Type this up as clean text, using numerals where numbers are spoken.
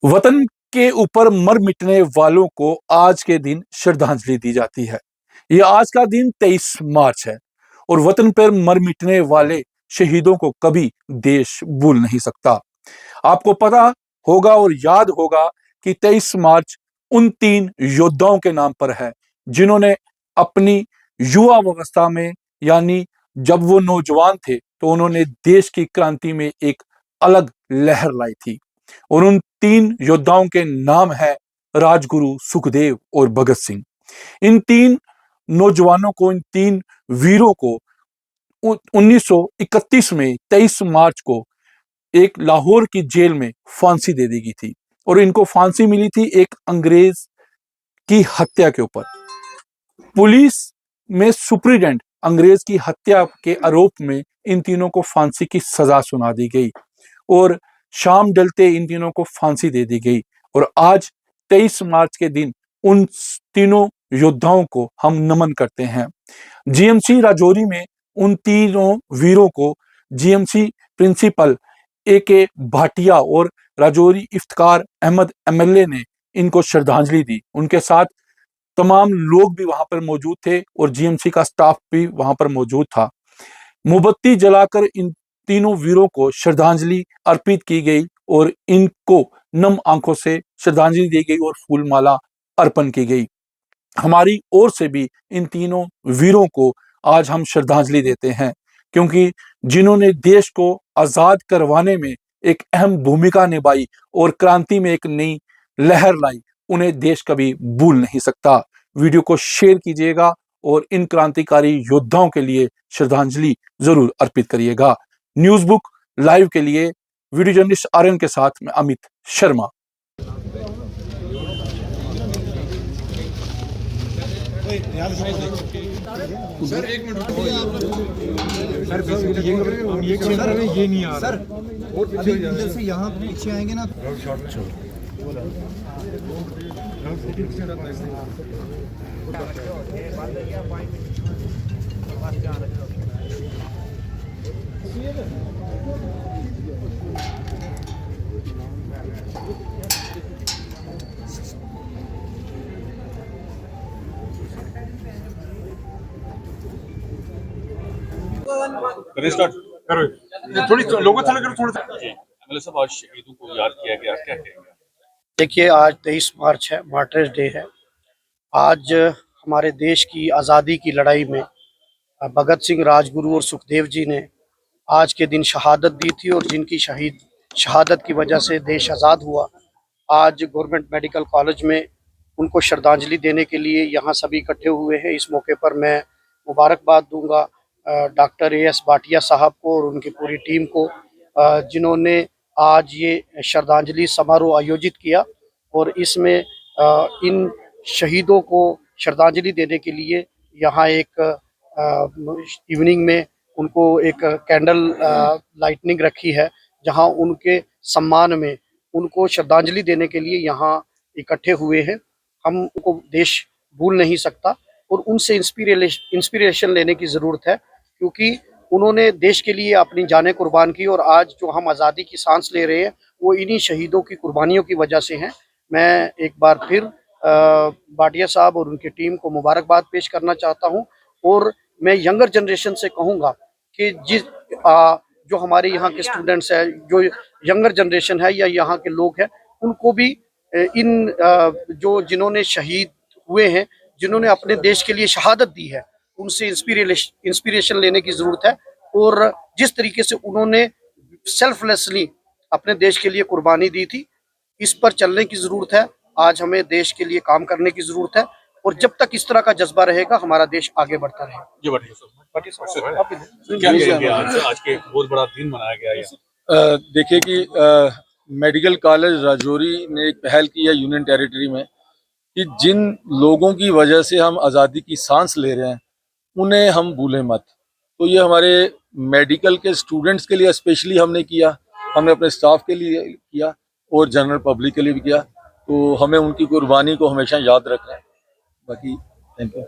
वतन के ऊपर मर मिटने वालों को आज के दिन श्रद्धांजलि दी जाती है। ये आज का दिन 23 मार्च है और वतन पर मर मिटने वाले शहीदों को कभी देश भूल नहीं सकता। आपको पता होगा और याद होगा कि 23 मार्च उन 3 योद्धाओं के नाम पर है जिन्होंने अपनी युवा अवस्था में, यानी जब वो नौजवान थे, तो उन्होंने देश की क्रांति में एक अलग लहर लाई थी। और उन 3 योद्धाओं के नाम है राजगुरु, सुखदेव और भगत सिंह। इन 3 नौजवानों को, इन 3 वीरों को 1931 में 23 मार्च को एक लाहौर की जेल में फांसी दे दी गई थी और इनको फांसी मिली थी एक अंग्रेज की हत्या के ऊपर। पुलिस में सुप्रीडेंट अंग्रेज की हत्या के आरोप में इन तीनों को फांसी की सजा सुना दी गई और शाम ढलते इन तीनों को फांसी दे दी गई। और आज 23 मार्च के दिन उन तीनों योद्धाओं को हम नमन करते हैं। जीएमसी राजौरी में उन तीनों वीरों को जीएमसी प्रिंसिपल AK भाटिया और राजौरी इफ्तिकार अहमद MLA ने इनको श्रद्धांजलि दी। उनके साथ तमाम लोग भी वहां पर मौजूद थे और जीएमसी का स्टाफ भी वहां पर मौजूद था। मोमबत्ती जलाकर इन तीनों वीरों को श्रद्धांजलि अर्पित की गई और इनको नम आंखों से श्रद्धांजलि दी गई और फूलमाला अर्पण की गई। हमारी ओर से भी इन तीनों वीरों को आज हम श्रद्धांजलि देते हैं, क्योंकि जिन्होंने देश को आजाद करवाने में एक अहम भूमिका निभाई और क्रांति में एक नई लहर लाई, उन्हें देश कभी भूल नहीं सकता। वीडियो को शेयर कीजिएगा और इन क्रांतिकारी योद्धाओं के लिए श्रद्धांजलि जरूर अर्पित करिएगा। न्यूज बुक लाइव के लिए वीडियो जर्नलिस्ट RN के साथ मैं अमित शर्मा। सर एक मिनट सर, बेसिकली ये कह रहे हैं ये नहीं आ रहा सर। अभी इधर से यहाँ पीछे आएंगे ना। थोड़ी लोगों थोड़ा MLA साहब, आज शहीदों को याद किया गया, क्या कहेंगे? देखिए, आज 23 मार्च है, मार्टर्स डे है। आज हमारे देश की आज़ादी की लड़ाई में भगत सिंह, राजगुरु और सुखदेव जी ने आज के दिन शहादत दी थी और जिनकी शहादत की वजह से देश आज़ाद हुआ। आज गवर्नमेंट मेडिकल कॉलेज में उनको श्रद्धांजलि देने के लिए यहाँ सभी इकट्ठे हुए हैं। इस मौके पर मैं मुबारकबाद दूंगा डॉक्टर AS भाटिया साहब को और उनकी पूरी टीम को, जिन्होंने आज ये श्रद्धांजलि समारोह आयोजित किया। और इसमें इन शहीदों को श्रद्धांजलि देने के लिए यहाँ एक इवनिंग में उनको एक कैंडल लाइटनिंग रखी है, जहाँ उनके सम्मान में उनको श्रद्धांजलि देने के लिए यहाँ इकट्ठे हुए हैं। हम उनको देश भूल नहीं सकता और उनसे इंस्पिरेशन लेने की ज़रूरत है, क्योंकि उन्होंने देश के लिए अपनी जानें कुर्बान की और आज जो हम आज़ादी की सांस ले रहे हैं वो इन्हीं शहीदों की कुर्बानियों की वजह से हैं। मैं एक बार फिर भाटिया साहब और उनकी टीम को मुबारकबाद पेश करना चाहता हूं और मैं यंगर जनरेशन से कहूंगा कि जो हमारे यहाँ के स्टूडेंट्स हैं, जो यंगर जनरेशन है या यहाँ के लोग हैं, उनको भी इन जिन्होंने शहीद हुए हैं, जिन्होंने अपने देश के लिए शहादत दी है, उनसे इंस्पिरेशन लेने की ज़रूरत है। और जिस तरीके से उन्होंने सेल्फलेसली अपने देश के लिए कुर्बानी दी थी, इस पर चलने की ज़रूरत है। आज हमें देश के लिए काम करने की ज़रूरत है और जब तक इस तरह का जज्बा रहेगा हमारा देश आगे बढ़ता रहेगा। क्या कहेंगे आज के बहुत बड़ा दिन मनाया गया है? देखिए कि मेडिकल कॉलेज राजौरी ने एक पहल की है यूनियन टेरिटरी में कि जिन लोगों की वजह से हम आज़ादी की सांस ले रहे हैं उन्हें हम भूलें मत। तो ये हमारे मेडिकल के स्टूडेंट्स के लिए स्पेशली हमने किया, हमने अपने स्टाफ के लिए किया और जनरल पब्लिक के लिए भी किया। तो हमें उनकी कुर्बानी को हमेशा याद रखना है। बाकी थैंक यू।